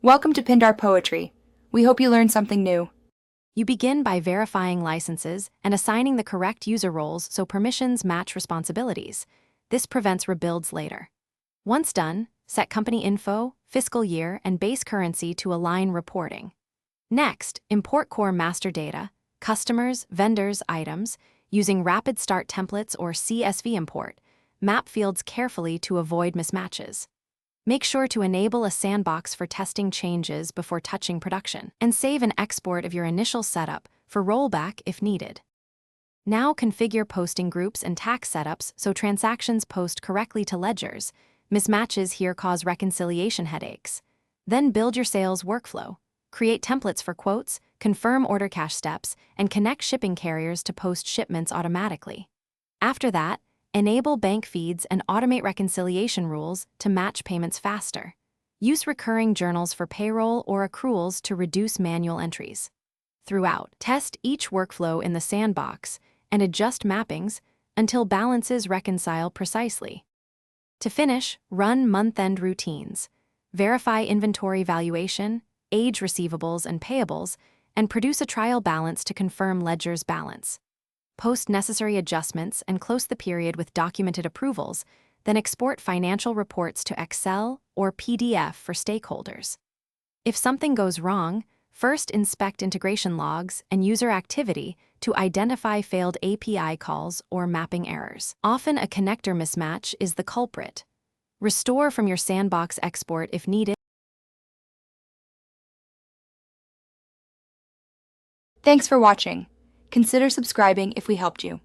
Welcome to Pindar Poetry. We hope you learned something new. You begin by verifying licenses and assigning the correct user roles so permissions match responsibilities. This prevents rebuilds later. Once done, set company info, fiscal year, and base currency to align reporting. Next, import core master data, customers, vendors, items, using rapid start templates or CSV import. Map fields carefully to avoid mismatches. Make sure to enable a sandbox for testing changes before touching production, and save an export of your initial setup for rollback if needed. Now configure posting groups and tax setups so transactions post correctly to ledgers. Mismatches here cause reconciliation headaches. Then build your sales workflow. Create templates for quotes, confirm order cache steps, and connect shipping carriers to post shipments automatically. After that, enable bank feeds and automate reconciliation rules to match payments faster. Use recurring journals for payroll or accruals to reduce manual entries. Throughout, test each workflow in the sandbox and adjust mappings until balances reconcile precisely. To finish, run month-end routines. Verify inventory valuation, age receivables and payables, and produce a trial balance to confirm ledger's balance. Post necessary adjustments and close the period with documented approvals, then export financial reports to Excel or PDF for stakeholders. If something goes wrong, first inspect integration logs and user activity to identify failed API calls or mapping errors. Often a connector mismatch is the culprit. Restore from your sandbox export if needed. Thanks for watching. Consider subscribing if we helped you.